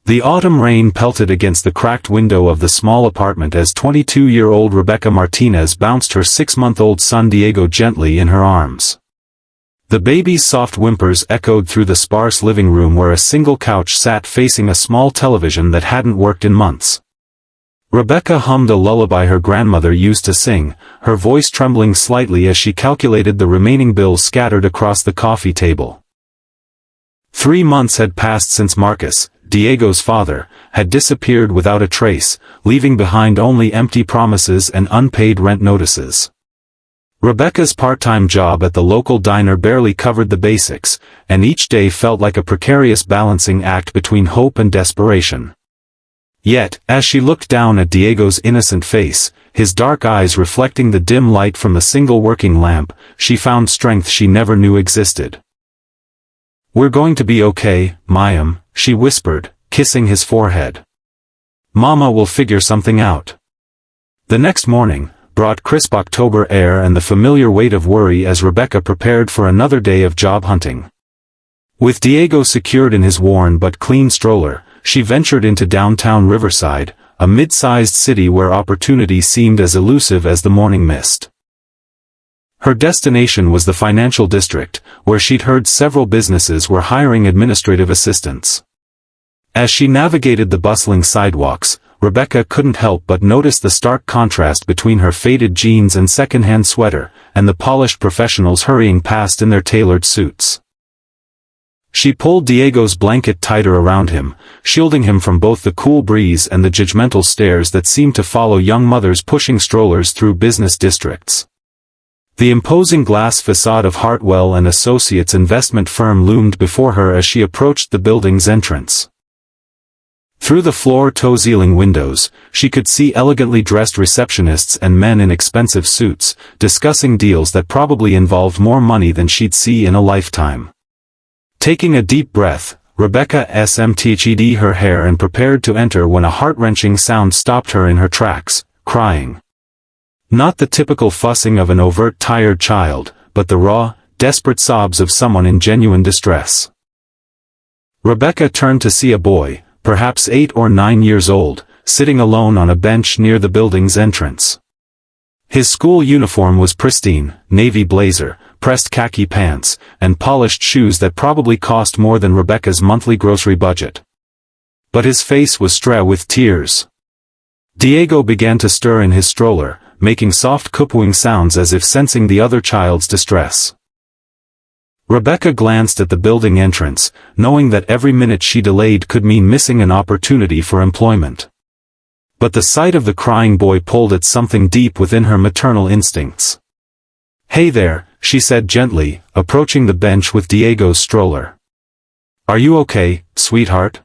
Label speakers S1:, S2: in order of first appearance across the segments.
S1: The autumn rain pelted against the cracked window of the small apartment as 22-year-old Rebecca Martinez bounced her 6-month-old son Diego gently in her arms. The baby's soft whimpers echoed through the sparse living room where a single couch sat facing a small television that hadn't worked in months. Rebecca hummed a lullaby her grandmother used to sing, her voice trembling slightly as she calculated the remaining bills scattered across the coffee table. 3 months had passed since Marcus, Diego's father, had disappeared without a trace, leaving behind only empty promises and unpaid rent notices. Rebecca's part-time job at the local diner barely covered the basics, and each day felt like a precarious balancing act between hope and desperation. Yet, as she looked down at Diego's innocent face, his dark eyes reflecting the dim light from the single working lamp, she found strength she never knew existed. "We're going to be okay, Mayim," she whispered, kissing his forehead. "Mama will figure something out." The next morning brought crisp October air and the familiar weight of worry as Rebecca prepared for another day of job hunting. With Diego secured in his worn but clean stroller, she ventured into downtown Riverside, a mid-sized city where opportunity seemed as elusive as the morning mist. Her destination was the financial district, where she'd heard several businesses were hiring administrative assistants. As she navigated the bustling sidewalks, Rebecca couldn't help but notice the stark contrast between her faded jeans and second-hand sweater, and the polished professionals hurrying past in their tailored suits. She pulled Diego's blanket tighter around him, shielding him from both the cool breeze and the judgmental stares that seemed to follow young mothers pushing strollers through business districts. The imposing glass facade of Hartwell Associates investment firm loomed before her as she approached the building's entrance. Through the floor-to-ceiling windows, she could see elegantly dressed receptionists and men in expensive suits, discussing deals that probably involved more money than she'd see in a lifetime. Taking a deep breath, Rebecca smtched her hair and prepared to enter when a heart-wrenching sound stopped her in her tracks, crying. Not the typical fussing of an overt tired child, but the raw, desperate sobs of someone in genuine distress. Rebecca turned to see a boy, perhaps 8 or 9 years old, sitting alone on a bench near the building's entrance. His school uniform was pristine, navy blazer, pressed khaki pants, and polished shoes that probably cost more than Rebecca's monthly grocery budget. But his face was strewn with tears. Diego began to stir in his stroller, making soft cooing sounds as if sensing the other child's distress. Rebecca glanced at the building entrance, knowing that every minute she delayed could mean missing an opportunity for employment. But the sight of the crying boy pulled at something deep within her maternal instincts. "Hey there," she said gently, approaching the bench with Diego's stroller. "Are you okay, sweetheart?"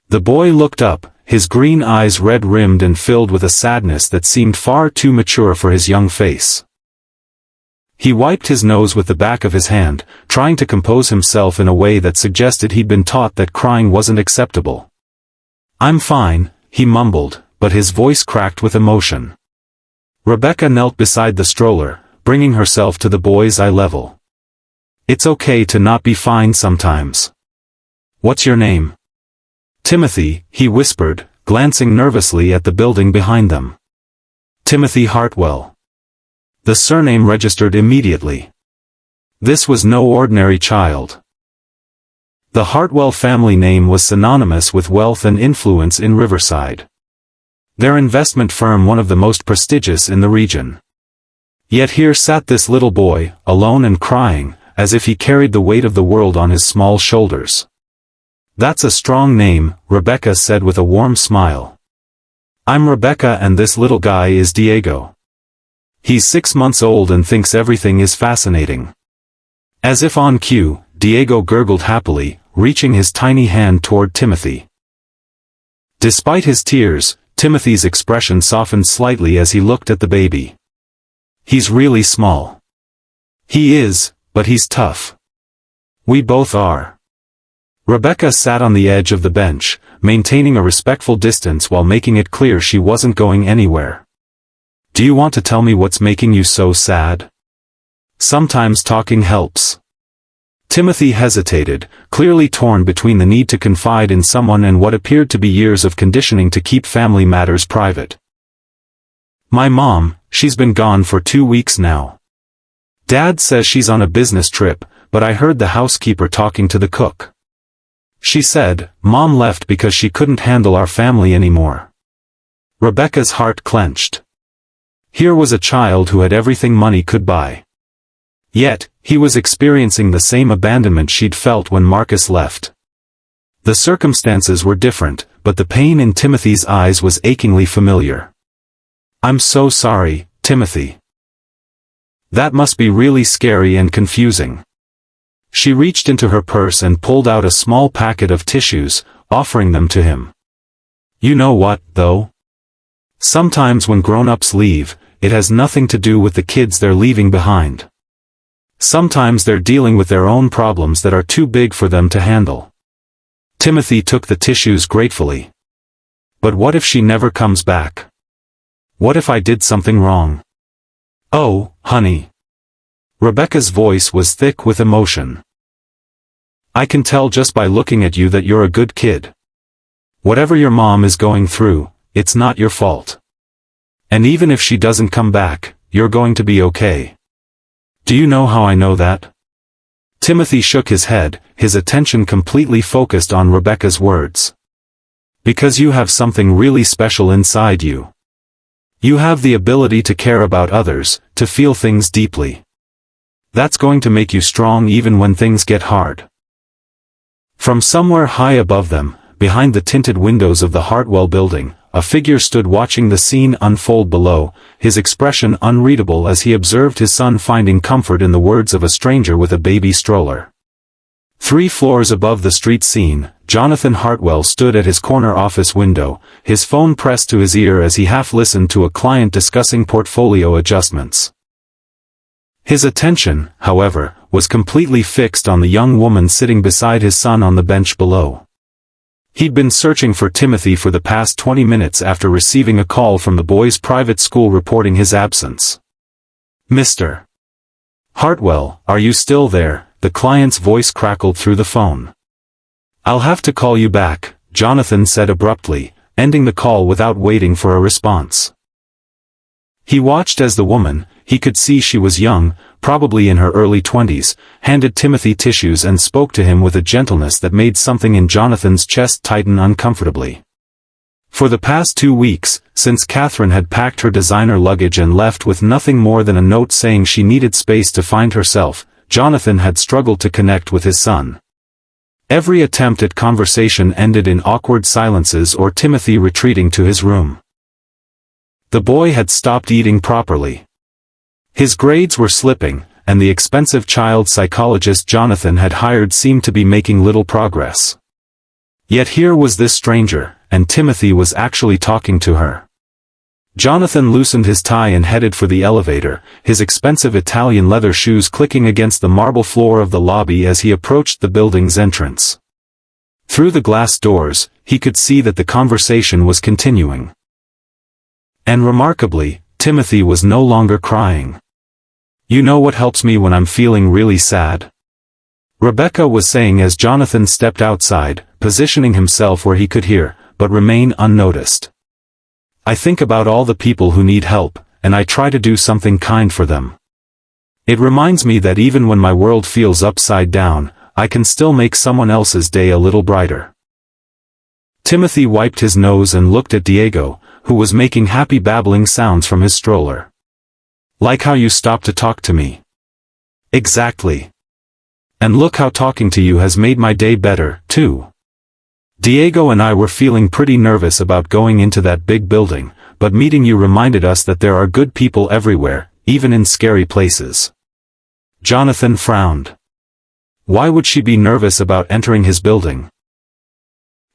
S1: The boy looked up, his green eyes red-rimmed and filled with a sadness that seemed far too mature for his young face. He wiped his nose with the back of his hand, trying to compose himself in a way that suggested he'd been taught that crying wasn't acceptable. "I'm fine," he mumbled, but his voice cracked with emotion. Rebecca knelt beside the stroller, bringing herself to the boy's eye level. "It's okay to not be fine sometimes. What's your name?" "Timothy," he whispered, glancing nervously at the building behind them. "Timothy Hartwell." The surname registered immediately. This was no ordinary child. The Hartwell family name was synonymous with wealth and influence in Riverside. Their investment firm one of the most prestigious in the region. Yet here sat this little boy, alone and crying, as if he carried the weight of the world on his small shoulders. "That's a strong name," Rebecca said with a warm smile. "I'm Rebecca and this little guy is Diego. He's 6 months old and thinks everything is fascinating." As if on cue, Diego gurgled happily, reaching his tiny hand toward Timothy. Despite his tears, Timothy's expression softened slightly as he looked at the baby. "He's really small." "He is, but he's tough. We both are." Rebecca sat on the edge of the bench, maintaining a respectful distance while making it clear she wasn't going anywhere. "Do you want to tell me what's making you so sad? Sometimes talking helps." Timothy hesitated, clearly torn between the need to confide in someone and what appeared to be years of conditioning to keep family matters private. My mom, she's been gone for 2 weeks now. Dad says she's on a business trip, but I heard the housekeeper talking to the cook. She said, Mom left because she couldn't handle our family anymore. Rebecca's heart clenched. Here was a child who had everything money could buy. Yet, he was experiencing the same abandonment she'd felt when Marcus left. The circumstances were different, but the pain in Timothy's eyes was achingly familiar. I'm so sorry, Timothy. That must be really scary and confusing. She reached into her purse and pulled out a small packet of tissues, offering them to him. You know what, though? Sometimes when grown-ups leave, it has nothing to do with the kids they're leaving behind. Sometimes they're dealing with their own problems that are too big for them to handle. Timothy took the tissues gratefully. But what if she never comes back? What if I did something wrong? Oh, honey. Rebecca's voice was thick with emotion. I can tell just by looking at you that you're a good kid. Whatever your mom is going through, it's not your fault. And even if she doesn't come back, you're going to be okay. Do you know how I know that? Timothy shook his head, his attention completely focused on Rebecca's words. Because you have something really special inside you. You have the ability to care about others, to feel things deeply. That's going to make you strong even when things get hard. From somewhere high above them, behind the tinted windows of the Hartwell building, a figure stood watching the scene unfold below, his expression unreadable as he observed his son finding comfort in the words of a stranger with a baby stroller. 3 floors above the street scene, Jonathan Hartwell stood at his corner office window, his phone pressed to his ear as he half listened to a client discussing portfolio adjustments. His attention, however, was completely fixed on the young woman sitting beside his son on the bench below. He'd been searching for Timothy for the past 20 minutes after receiving a call from the boy's private school reporting his absence. Mr. Hartwell, are you still there? The client's voice crackled through the phone. I'll have to call you back, Jonathan said abruptly, ending the call without waiting for a response. He watched as the woman, he could see she was young, probably in her early 20s, handed Timothy tissues and spoke to him with a gentleness that made something in Jonathan's chest tighten uncomfortably. For the past 2 weeks, since Catherine had packed her designer luggage and left with nothing more than a note saying she needed space to find herself, Jonathan had struggled to connect with his son. Every attempt at conversation ended in awkward silences or Timothy retreating to his room. The boy had stopped eating properly. His grades were slipping, and the expensive child psychologist Jonathan had hired seemed to be making little progress. Yet here was this stranger, and Timothy was actually talking to her. Jonathan loosened his tie and headed for the elevator, his expensive Italian leather shoes clicking against the marble floor of the lobby as he approached the building's entrance. Through the glass doors, he could see that the conversation was continuing. And remarkably, Timothy was no longer crying. You know what helps me when I'm feeling really sad? Rebecca was saying as Jonathan stepped outside, positioning himself where he could hear, but remain unnoticed. I think about all the people who need help, and I try to do something kind for them. It reminds me that even when my world feels upside down, I can still make someone else's day a little brighter. Timothy wiped his nose and looked at Diego, who was making happy babbling sounds from his stroller. Like how you stopped to talk to me. Exactly. And look how talking to you has made my day better, too. Diego and I were feeling pretty nervous about going into that big building, but meeting you reminded us that there are good people everywhere, even in scary places. Jonathan frowned. Why would she be nervous about entering his building?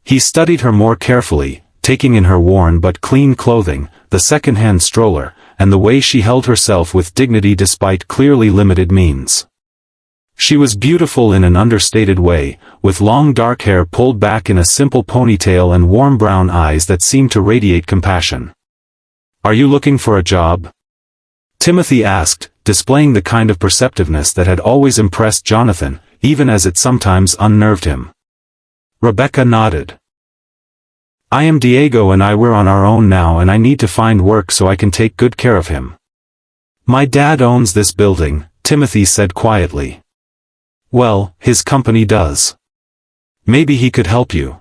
S1: He studied her more carefully, taking in her worn but clean clothing, the second-hand stroller, and the way she held herself with dignity despite clearly limited means. She was beautiful in an understated way, with long dark hair pulled back in a simple ponytail and warm brown eyes that seemed to radiate compassion. Are you looking for a job? Timothy asked, displaying the kind of perceptiveness that had always impressed Jonathan, even as it sometimes unnerved him. Rebecca nodded. "I am Diego and we're on our own now and I need to find work so I can take good care of him." "My dad owns this building," Timothy said quietly. "Well, his company does. Maybe he could help you."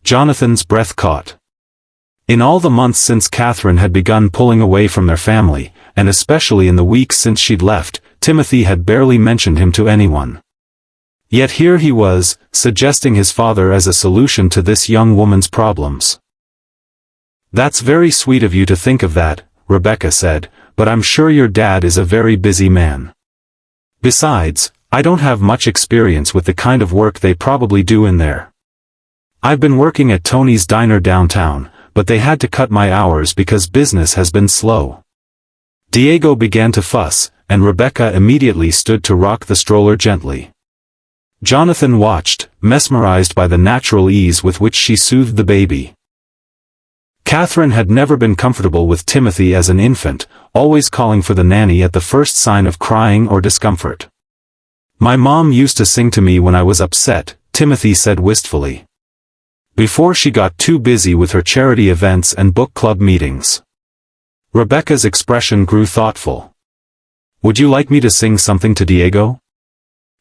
S1: Jonathan's breath caught. In all the months since Catherine had begun pulling away from their family, and especially in the weeks since she'd left, Timothy had barely mentioned him to anyone. Yet here he was, suggesting his father as a solution to this young woman's problems. "That's very sweet of you to think of that," Rebecca said, "but I'm sure your dad is a very busy man. Besides, I don't have much experience with the kind of work they probably do in there. I've been working at Tony's Diner downtown, but they had to cut my hours because business has been slow." Diego began to fuss, and Rebecca immediately stood to rock the stroller gently. Jonathan watched, mesmerized by the natural ease with which she soothed the baby. Catherine had never been comfortable with Timothy as an infant, always calling for the nanny at the first sign of crying or discomfort. "My mom used to sing to me when I was upset," Timothy said wistfully. "Before she got too busy with her charity events and book club meetings." Rebecca's expression grew thoughtful. "Would you like me to sing something to Diego?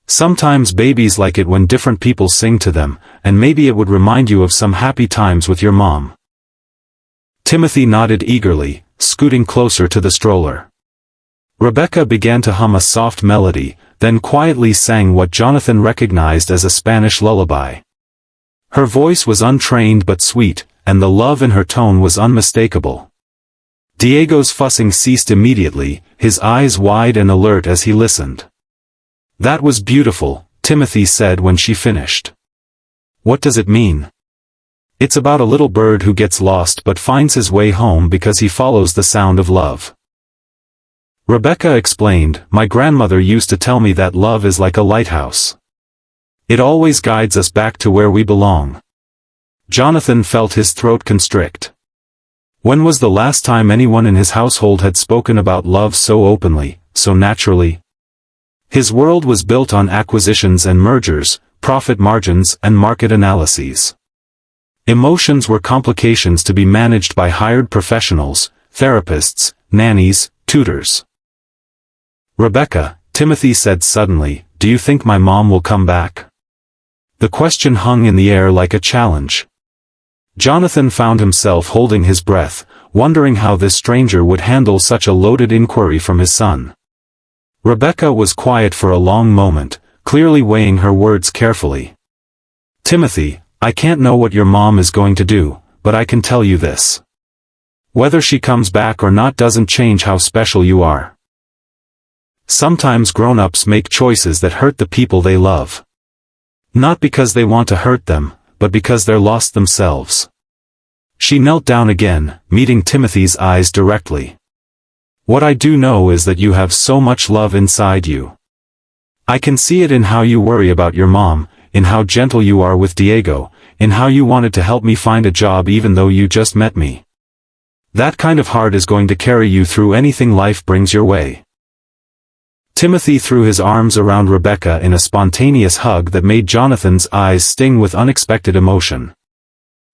S1: Sometimes babies like it when different people sing to them, and maybe it would remind you of some happy times with your mom." Timothy nodded eagerly, scooting closer to the stroller. Rebecca began to hum a soft melody, then quietly sang what Jonathan recognized as a Spanish lullaby. Her voice was untrained but sweet, and the love in her tone was unmistakable. Diego's fussing ceased immediately, his eyes wide and alert as he listened. "That was beautiful," Timothy said when she finished. "What does it mean?" "It's about a little bird who gets lost but finds his way home because he follows the sound of love." Rebecca explained, "My grandmother used to tell me that love is like a lighthouse. It always guides us back to where we belong." Jonathan felt his throat constrict. When was the last time anyone in his household had spoken about love so openly, so naturally? His world was built on acquisitions and mergers, profit margins and market analyses. Emotions were complications to be managed by hired professionals, therapists, nannies, tutors. "Rebecca," Timothy said suddenly, "do you think my mom will come back?" The question hung in the air like a challenge. Jonathan found himself holding his breath, wondering how this stranger would handle such a loaded inquiry from his son. Rebecca was quiet for a long moment, clearly weighing her words carefully. "Timothy, I can't know what your mom is going to do, but I can tell you this. Whether she comes back or not doesn't change how special you are. Sometimes grown-ups make choices that hurt the people they love. Not because they want to hurt them, but because they're lost themselves." She knelt down again, meeting Timothy's eyes directly. "What I do know is that you have so much love inside you. I can see it in how you worry about your mom, in how gentle you are with Diego, in how you wanted to help me find a job even though you just met me. That kind of heart is going to carry you through anything life brings your way." Timothy threw his arms around Rebecca in a spontaneous hug that made Jonathan's eyes sting with unexpected emotion.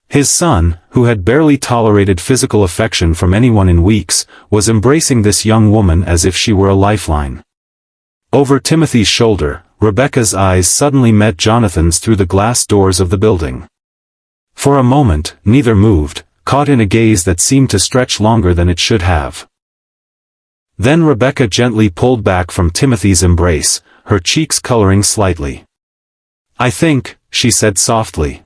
S1: His son, who had barely tolerated physical affection from anyone in weeks, was embracing this young woman as if she were a lifeline. Over Timothy's shoulder, Rebecca's eyes suddenly met Jonathan's through the glass doors of the building. For a moment, neither moved, caught in a gaze that seemed to stretch longer than it should have. Then Rebecca gently pulled back from Timothy's embrace, her cheeks coloring slightly. "I think," she said softly,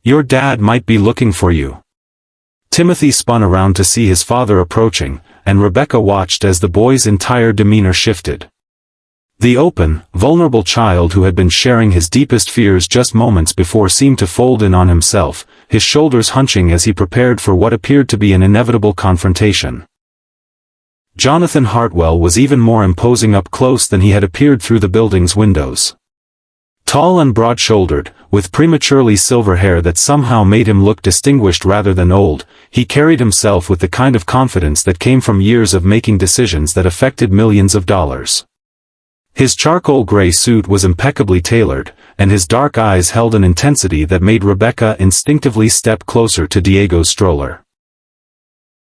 S1: "your dad might be looking for you." Timothy spun around to see his father approaching, and Rebecca watched as the boy's entire demeanor shifted. The open, vulnerable child who had been sharing his deepest fears just moments before seemed to fold in on himself, his shoulders hunching as he prepared for what appeared to be an inevitable confrontation. Jonathan Hartwell was even more imposing up close than he had appeared through the building's windows. Tall and broad-shouldered, with prematurely silver hair that somehow made him look distinguished rather than old, he carried himself with the kind of confidence that came from years of making decisions that affected millions of dollars. His charcoal gray suit was impeccably tailored, and his dark eyes held an intensity that made Rebecca instinctively step closer to Diego's stroller.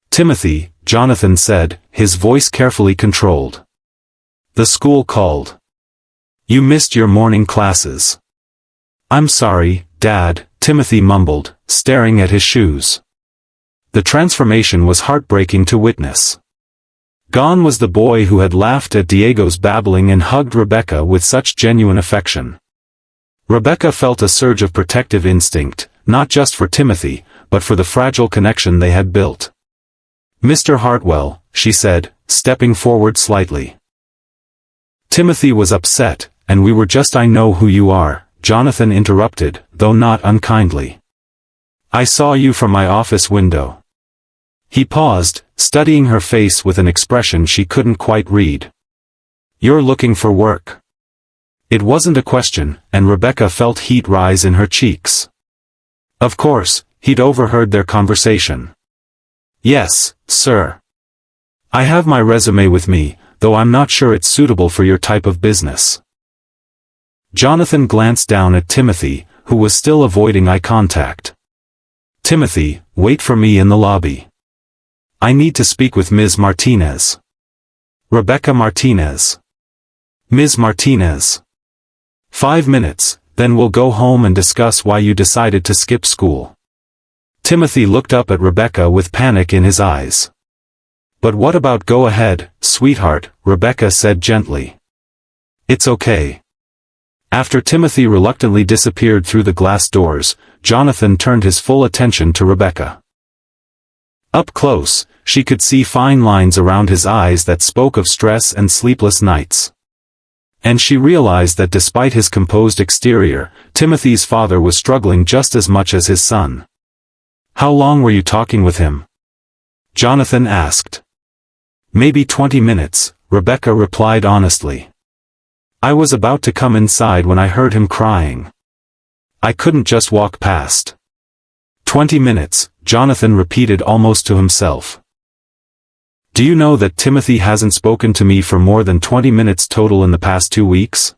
S1: "Timothy," Jonathan said, his voice carefully controlled. "The school called. You missed your morning classes." "I'm sorry, Dad," Timothy mumbled, staring at his shoes. The transformation was heartbreaking to witness. Gone was the boy who had laughed at Diego's babbling and hugged Rebecca with such genuine affection. Rebecca felt a surge of protective instinct, not just for Timothy, but for the fragile connection they had built. "Mr. Hartwell," she said, stepping forward slightly. Timothy was upset, and we were just "I know who you are," Jonathan interrupted, though not unkindly. "I saw you from my office window." He paused, studying her face with an expression she couldn't quite read. "You're looking for work." It wasn't a question, and Rebecca felt heat rise in her cheeks. Of course, he'd overheard their conversation. "Yes, sir. I have my resume with me, though I'm not sure it's suitable for your type of business." Jonathan glanced down at Timothy, who was still avoiding eye contact. "Timothy, wait for me in the lobby. I need to speak with Ms. Martinez." "Rebecca Martinez." "Ms. Martinez." "5 minutes, then we'll go home and discuss why you decided to skip school." Timothy looked up at Rebecca with panic in his eyes. "But what about go ahead, sweetheart," Rebecca said gently. "It's okay." After Timothy reluctantly disappeared through the glass doors, Jonathan turned his full attention to Rebecca. Up close, she could see fine lines around his eyes that spoke of stress and sleepless nights. And she realized that despite his composed exterior, Timothy's father was struggling just as much as his son. "How long were you talking with him?" Jonathan asked. "Maybe 20 minutes, Rebecca replied honestly. "I was about to come inside when I heard him crying. I couldn't just walk past." 20 minutes, Jonathan repeated almost to himself. "Do you know that Timothy hasn't spoken to me for more than 20 minutes total in the past 2 weeks?"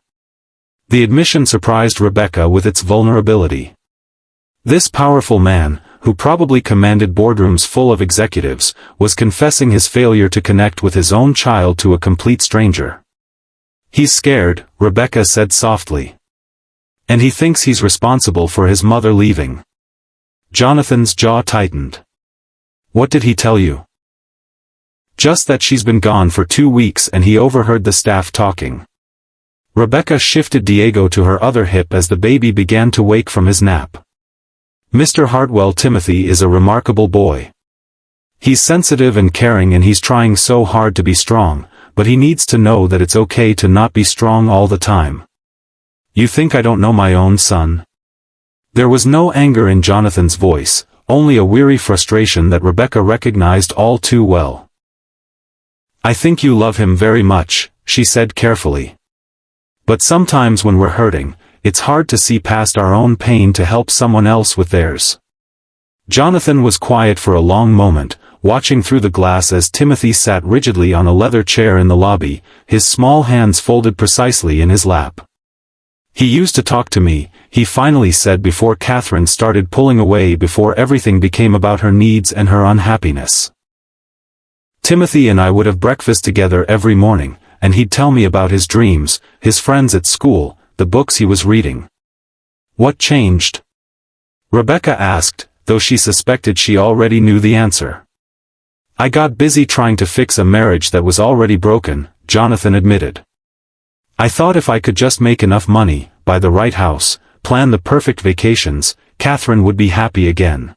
S1: The admission surprised Rebecca with its vulnerability. This powerful man, who probably commanded boardrooms full of executives, was confessing his failure to connect with his own child to a complete stranger. "He's scared," Rebecca said softly. "And he thinks he's responsible for his mother leaving." Jonathan's jaw tightened. "What did he tell you?" "Just that she's been gone for 2 weeks and he overheard the staff talking." Rebecca shifted Diego to her other hip as the baby began to wake from his nap. "Mr. Hartwell, Timothy is a remarkable boy. He's sensitive and caring and he's trying so hard to be strong, but he needs to know that it's okay to not be strong all the time." "You think I don't know my own son?" There was no anger in Jonathan's voice, only a weary frustration that Rebecca recognized all too well. "I think you love him very much," she said carefully. "But sometimes when we're hurting, it's hard to see past our own pain to help someone else with theirs." Jonathan was quiet for a long moment, watching through the glass as Timothy sat rigidly on a leather chair in the lobby, his small hands folded precisely in his lap. "He used to talk to me," he finally said before Catherine started pulling away before everything became about her needs and her unhappiness. "Timothy and I would have breakfast together every morning, and he'd tell me about his dreams, his friends at school, the books he was reading." "What changed?" Rebecca asked, though she suspected she already knew the answer. "I got busy trying to fix a marriage that was already broken," Jonathan admitted. "I thought if I could just make enough money, buy the right house, plan the perfect vacations, Catherine would be happy again.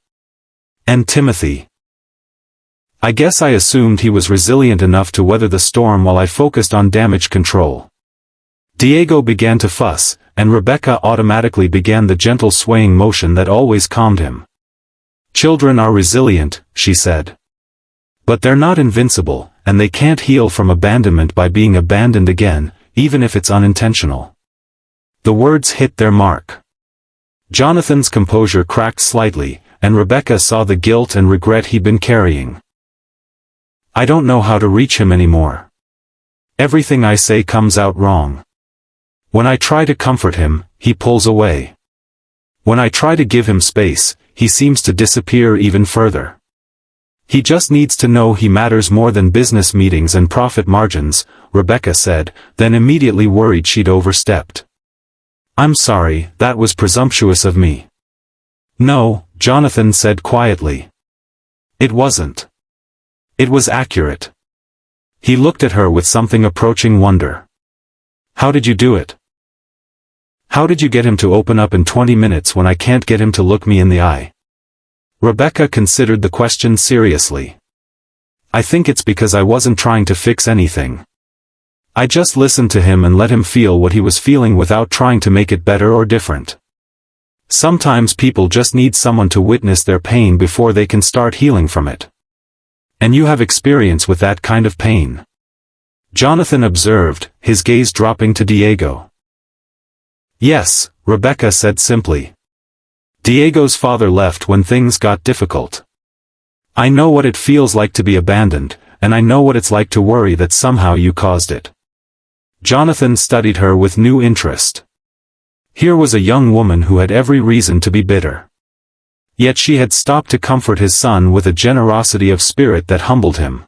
S1: And Timothy. I guess I assumed he was resilient enough to weather the storm while I focused on damage control." Diego began to fuss, and Rebecca automatically began the gentle swaying motion that always calmed him. "Children are resilient," she said. "But they're not invincible, and they can't heal from abandonment by being abandoned again, even if it's unintentional." The words hit their mark. Jonathan's composure cracked slightly, and Rebecca saw the guilt and regret he'd been carrying. "I don't know how to reach him anymore. Everything I say comes out wrong." When I try to comfort him, he pulls away. When I try to give him space, he seems to disappear even further. He just needs to know he matters more than business meetings and profit margins, Rebecca said, then immediately worried she'd overstepped. I'm sorry, that was presumptuous of me. No, Jonathan said quietly. It wasn't. It was accurate. He looked at her with something approaching wonder. How did you do it? How did you get him to open up in 20 minutes when I can't get him to look me in the eye? Rebecca considered the question seriously. I think it's because I wasn't trying to fix anything. I just listened to him and let him feel what he was feeling without trying to make it better or different. Sometimes people just need someone to witness their pain before they can start healing from it. And you have experience with that kind of pain. Jonathan observed, his gaze dropping to Diego. Yes, Rebecca said simply. Diego's father left when things got difficult. I know what it feels like to be abandoned, and I know what it's like to worry that somehow you caused it. Jonathan studied her with new interest. Here was a young woman who had every reason to be bitter. Yet she had stopped to comfort his son with a generosity of spirit that humbled him.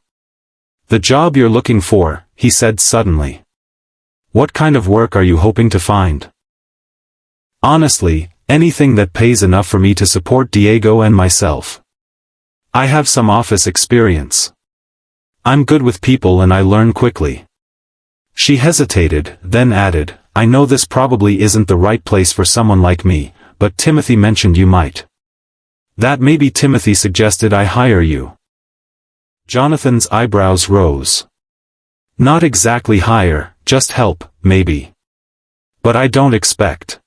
S1: The job you're looking for, he said suddenly. What kind of work are you hoping to find? Honestly, anything that pays enough for me to support Diego and myself. I have some office experience. I'm good with people and I learn quickly. She hesitated, then added, I know this probably isn't the right place for someone like me, but Timothy mentioned you might. That maybe Timothy suggested I hire you. Jonathan's eyebrows rose. Not exactly hire, just help, maybe. But I don't expect.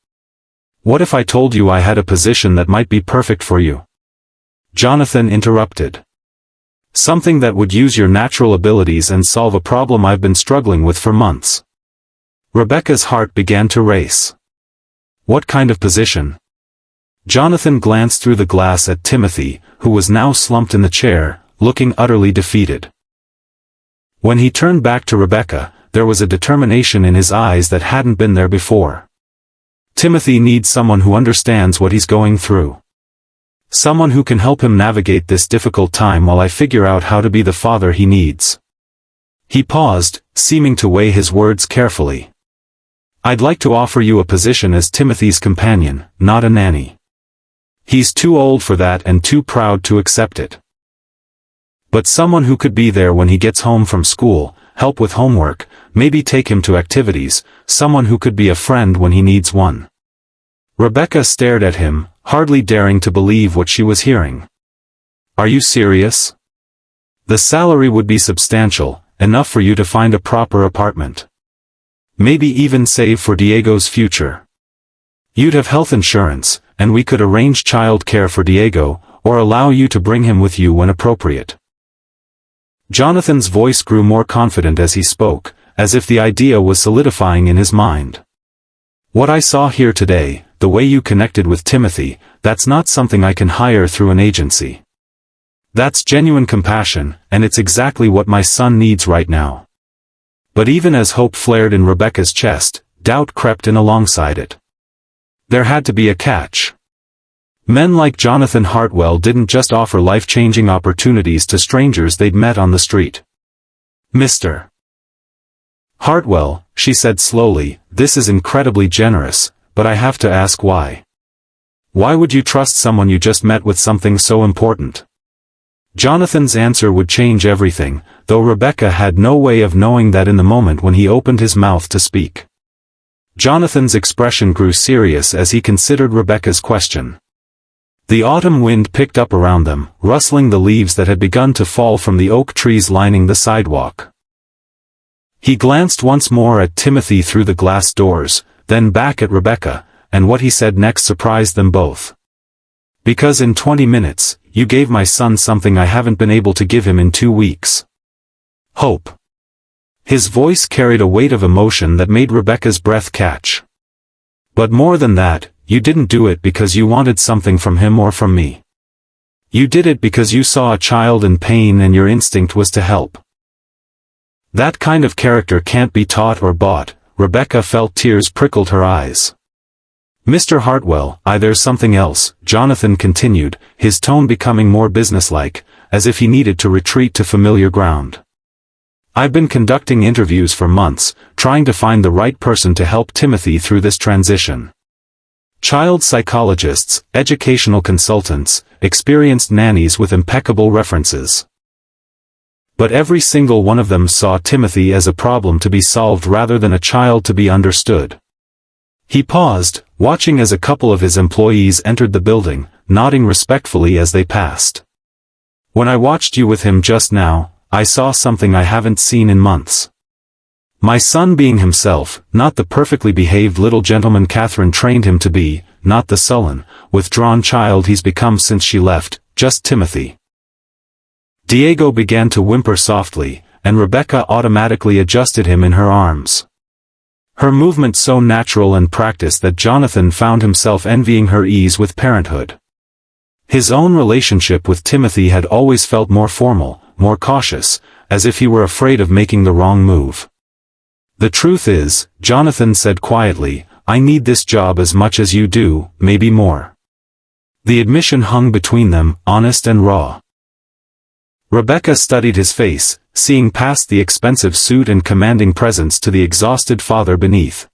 S1: What if I told you I had a position that might be perfect for you? Jonathan interrupted. Something that would use your natural abilities and solve a problem I've been struggling with for months. Rebecca's heart began to race. What kind of position? Jonathan glanced through the glass at Timothy, who was now slumped in the chair, looking utterly defeated. When he turned back to Rebecca, there was a determination in his eyes that hadn't been there before. Timothy needs someone who understands what he's going through. Someone who can help him navigate this difficult time while I figure out how to be the father he needs. He paused, seeming to weigh his words carefully. I'd like to offer you a position as Timothy's companion, not a nanny. He's too old for that and too proud to accept it. But someone who could be there when he gets home from school, help with homework, maybe take him to activities, someone who could be a friend when he needs one. Rebecca stared at him, hardly daring to believe what she was hearing. Are you serious? The salary would be substantial, enough for you to find a proper apartment. Maybe even save for Diego's future. You'd have health insurance, and we could arrange child care for Diego, or allow you to bring him with you when appropriate. Jonathan's voice grew more confident as he spoke, as if the idea was solidifying in his mind. What I saw here today, the way you connected with Timothy, that's not something I can hire through an agency. That's genuine compassion, and it's exactly what my son needs right now. But even as hope flared in Rebecca's chest, doubt crept in alongside it. There had to be a catch. Men like Jonathan Hartwell didn't just offer life-changing opportunities to strangers they'd met on the street. Mr. Hartwell, she said slowly, this is incredibly generous, but I have to ask why. Why would you trust someone you just met with something so important? Jonathan's answer would change everything, though Rebecca had no way of knowing that in the moment when he opened his mouth to speak. Jonathan's expression grew serious as he considered Rebecca's question. The autumn wind picked up around them, rustling the leaves that had begun to fall from the oak trees lining the sidewalk. He glanced once more at Timothy through the glass doors, then back at Rebecca, and what he said next surprised them both. Because in 20 minutes, you gave my son something I haven't been able to give him in 2 weeks. Hope. His voice carried a weight of emotion that made Rebecca's breath catch. But more than that, you didn't do it because you wanted something from him or from me. You did it because you saw a child in pain and your instinct was to help. That kind of character can't be taught or bought, Rebecca felt tears prickled her eyes. "Mr. Hartwell, there's something else," Jonathan continued, his tone becoming more businesslike, as if he needed to retreat to familiar ground. "I've been conducting interviews for months, trying to find the right person to help Timothy through this transition. Child psychologists, educational consultants, experienced nannies with impeccable references. But every single one of them saw Timothy as a problem to be solved rather than a child to be understood." He paused, watching as a couple of his employees entered the building, nodding respectfully as they passed. "When I watched you with him just now, I saw something I haven't seen in months. My son being himself, not the perfectly behaved little gentleman Catherine trained him to be, not the sullen, withdrawn child he's become since she left, just Timothy." Diego began to whimper softly, and Rebecca automatically adjusted him in her arms. Her movement so natural and practiced that Jonathan found himself envying her ease with parenthood. His own relationship with Timothy had always felt more formal, more cautious, as if he were afraid of making the wrong move. "The truth is," Jonathan said quietly, "I need this job as much as you do, maybe more." The admission hung between them, honest and raw. Rebecca studied his face, seeing past the expensive suit and commanding presence to the exhausted father beneath.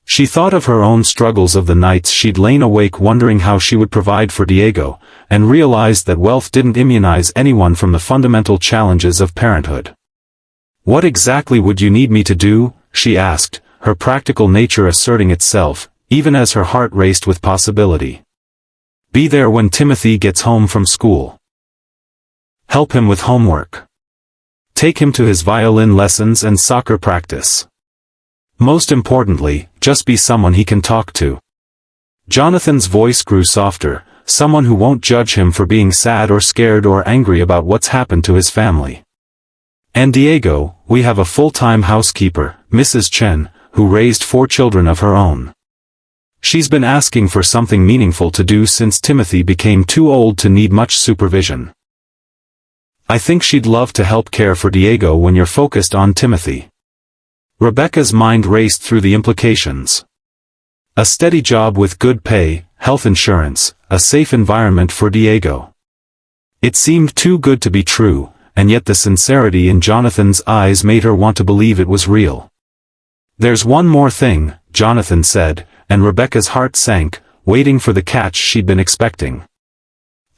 S1: She thought of her own struggles of the nights she'd lain awake wondering how she would provide for Diego, and realized that wealth didn't immunize anyone from the fundamental challenges of parenthood. "What exactly would you need me to do?" she asked, her practical nature asserting itself, even as her heart raced with possibility. "Be there when Timothy gets home from school. Help him with homework. Take him to his violin lessons and soccer practice. Most importantly, just be someone he can talk to." Jonathan's voice grew softer, someone who won't judge him for being sad or scared or angry about what's happened to his family. "And Diego, we have a full-time housekeeper, Mrs. Chen, who raised 4 children of her own. She's been asking for something meaningful to do since Timothy became too old to need much supervision. I think she'd love to help care for Diego when you're focused on Timothy." Rebecca's mind raced through the implications. A steady job with good pay, health insurance, a safe environment for Diego. It seemed too good to be true, and yet the sincerity in Jonathan's eyes made her want to believe it was real. "There's one more thing," Jonathan said, and Rebecca's heart sank, waiting for the catch she'd been expecting.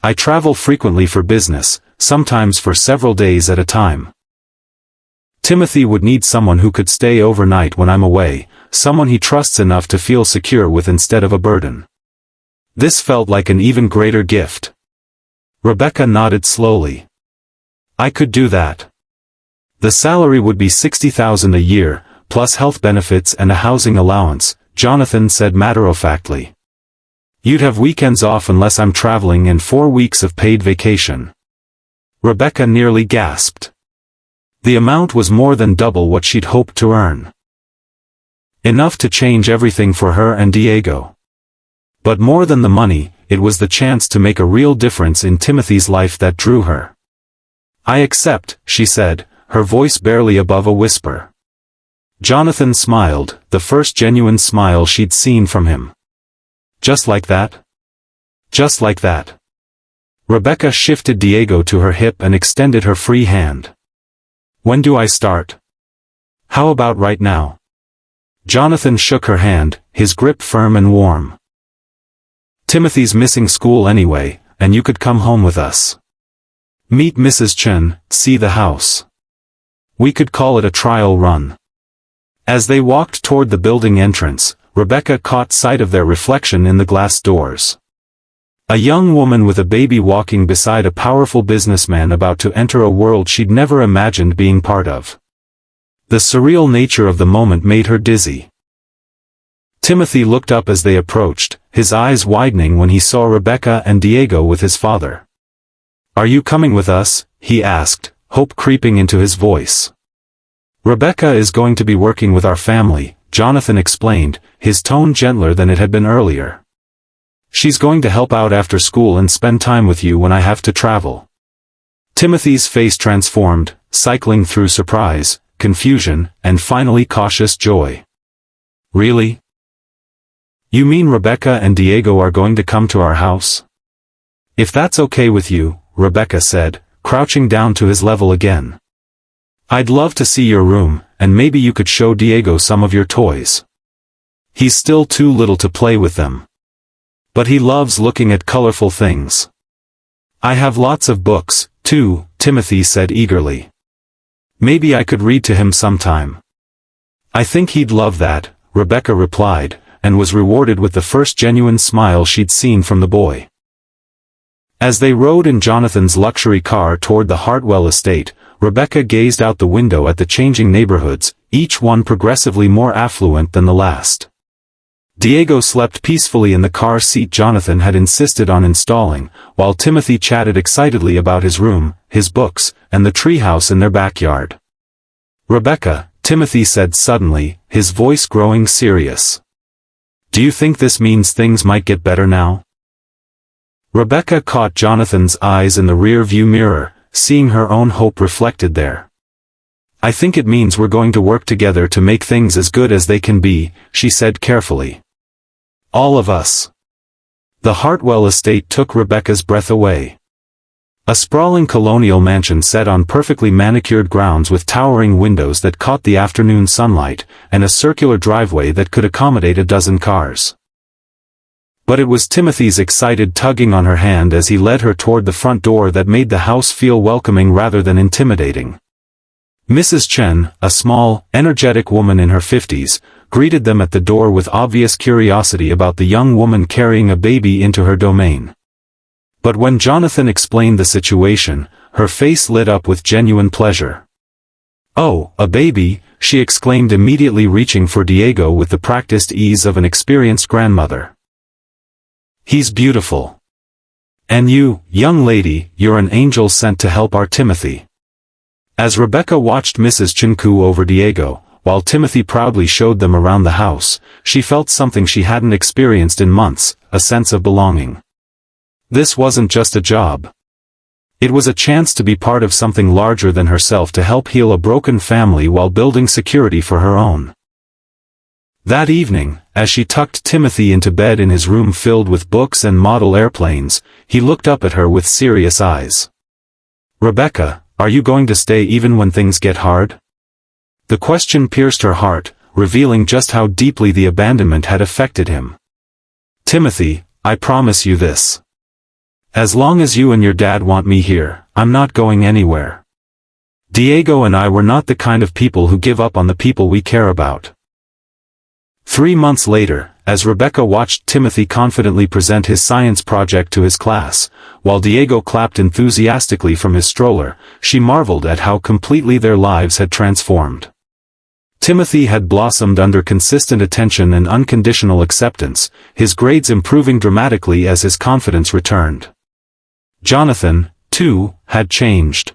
S1: "I travel frequently for business, sometimes for several days at a time. Timothy would need someone who could stay overnight when I'm away, someone he trusts enough to feel secure with instead of a burden." This felt like an even greater gift. Rebecca nodded slowly. "I could do that. The salary would be $60,000 a year, plus health benefits and a housing allowance," Jonathan said matter-of-factly. "You'd have weekends off unless I'm traveling and 4 weeks of paid vacation." Rebecca nearly gasped. The amount was more than double what she'd hoped to earn. Enough to change everything for her and Diego. But more than the money, it was the chance to make a real difference in Timothy's life that drew her. "I accept," she said, her voice barely above a whisper. Jonathan smiled, the first genuine smile she'd seen from him. "Just like that? Just like that?" Rebecca shifted Diego to her hip and extended her free hand. "When do I start? How about right now?" Jonathan shook her hand, his grip firm and warm. "Timothy's missing school anyway, and you could come home with us. Meet Mrs. Chen, see the house. We could call it a trial run." As they walked toward the building entrance, Rebecca caught sight of their reflection in the glass doors. A young woman with a baby walking beside a powerful businessman about to enter a world she'd never imagined being part of. The surreal nature of the moment made her dizzy. Timothy looked up as they approached, his eyes widening when he saw Rebecca and Diego with his father. "Are you coming with us?" he asked, hope creeping into his voice. "Rebecca is going to be working with our family," Jonathan explained, his tone gentler than it had been earlier. "She's going to help out after school and spend time with you when I have to travel." Timothy's face transformed, cycling through surprise, confusion, and finally cautious joy. Really? You mean Rebecca and Diego are going to come to our house? If that's okay with you, Rebecca said, crouching down to his level again. I'd love to see your room, and maybe you could show Diego some of your toys. He's still too little to play with them. But he loves looking at colorful things. I have lots of books, too, Timothy said eagerly. Maybe I could read to him sometime. I think he'd love that, Rebecca replied, and was rewarded with the first genuine smile she'd seen from the boy. As they rode in Jonathan's luxury car toward the Hartwell estate, Rebecca gazed out the window at the changing neighborhoods, each one progressively more affluent than the last. Diego slept peacefully in the car seat Jonathan had insisted on installing, while Timothy chatted excitedly about his room, his books, and the treehouse in their backyard. Rebecca, Timothy said suddenly, his voice growing serious. Do you think this means things might get better now? Rebecca caught Jonathan's eyes in the rear-view mirror, seeing her own hope reflected there. I think it means we're going to work together to make things as good as they can be, she said carefully. All of us. The Hartwell estate took Rebecca's breath away. A sprawling colonial mansion set on perfectly manicured grounds with towering windows that caught the afternoon sunlight, and a circular driveway that could accommodate a dozen cars. But it was Timothy's excited tugging on her hand as he led her toward the front door that made the house feel welcoming rather than intimidating. Mrs. Chen, a small, energetic woman in her 50s, greeted them at the door with obvious curiosity about the young woman carrying a baby into her domain. But when Jonathan explained the situation, her face lit up with genuine pleasure. Oh, a baby, she exclaimed immediately reaching for Diego with the practiced ease of an experienced grandmother. He's beautiful. And you, young lady, you're an angel sent to help our Timothy. As Rebecca watched Mrs. Chen coo over Diego, while Timothy proudly showed them around the house, she felt something she hadn't experienced in months, a sense of belonging. This wasn't just a job. It was a chance to be part of something larger than herself to help heal a broken family while building security for her own. That evening, as she tucked Timothy into bed in his room filled with books and model airplanes, he looked up at her with serious eyes. Rebecca, are you going to stay even when things get hard? The question pierced her heart, revealing just how deeply the abandonment had affected him. Timothy, I promise you this. As long as you and your dad want me here, I'm not going anywhere. Diego and I were not the kind of people who give up on the people we care about. 3 months later, as Rebecca watched Timothy confidently present his science project to his class, while Diego clapped enthusiastically from his stroller, she marveled at how completely their lives had transformed. Timothy had blossomed under consistent attention and unconditional acceptance, his grades improving dramatically as his confidence returned. Jonathan, too, had changed.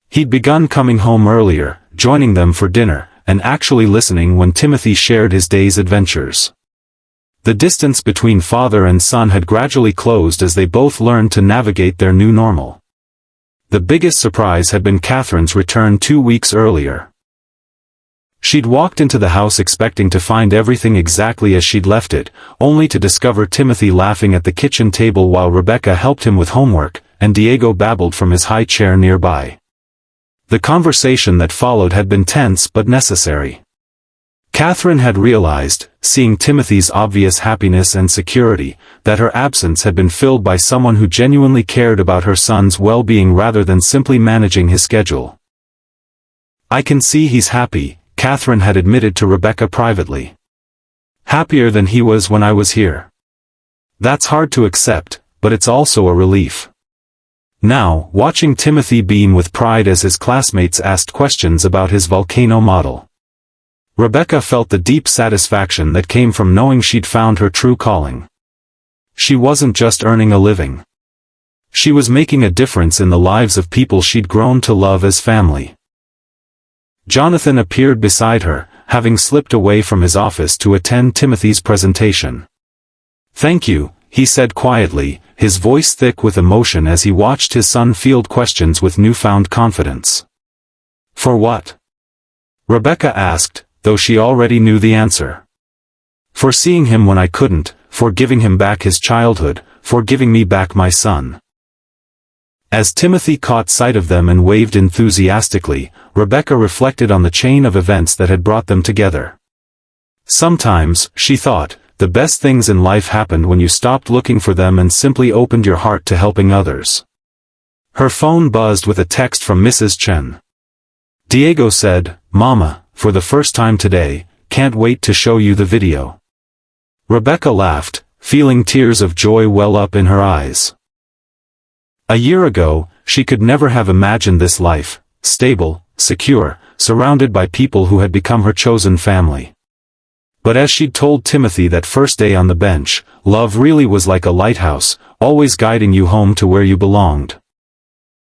S1: He'd begun coming home earlier, joining them for dinner, and actually listening when Timothy shared his day's adventures. The distance between father and son had gradually closed as they both learned to navigate their new normal. The biggest surprise had been Catherine's return 2 weeks earlier. She'd walked into the house expecting to find everything exactly as she'd left it, only to discover Timothy laughing at the kitchen table while Rebecca helped him with homework, and Diego babbled from his high chair nearby. The conversation that followed had been tense but necessary. Catherine had realized, seeing Timothy's obvious happiness and security, that her absence had been filled by someone who genuinely cared about her son's well-being rather than simply managing his schedule. I can see he's happy, Catherine had admitted to Rebecca privately. Happier than he was when I was here. That's hard to accept, but it's also a relief. Now, watching Timothy beam with pride as his classmates asked questions about his volcano model. Rebecca felt the deep satisfaction that came from knowing she'd found her true calling. She wasn't just earning a living. She was making a difference in the lives of people she'd grown to love as family. Jonathan appeared beside her, having slipped away from his office to attend Timothy's presentation. Thank you, he said quietly, his voice thick with emotion as he watched his son field questions with newfound confidence. For what? Rebecca asked, though she already knew the answer. For seeing him when I couldn't, for giving him back his childhood, for giving me back my son. As Timothy caught sight of them and waved enthusiastically, Rebecca reflected on the chain of events that had brought them together. Sometimes, she thought, the best things in life happened when you stopped looking for them and simply opened your heart to helping others. Her phone buzzed with a text from Mrs. Chen. Diego said, "Mama, for the first time today, can't wait to show you the video." Rebecca laughed, feeling tears of joy well up in her eyes. A year ago, she could never have imagined this life, stable, secure, surrounded by people who had become her chosen family. But as she'd told Timothy that first day on the bench, love really was like a lighthouse, always guiding you home to where you belonged.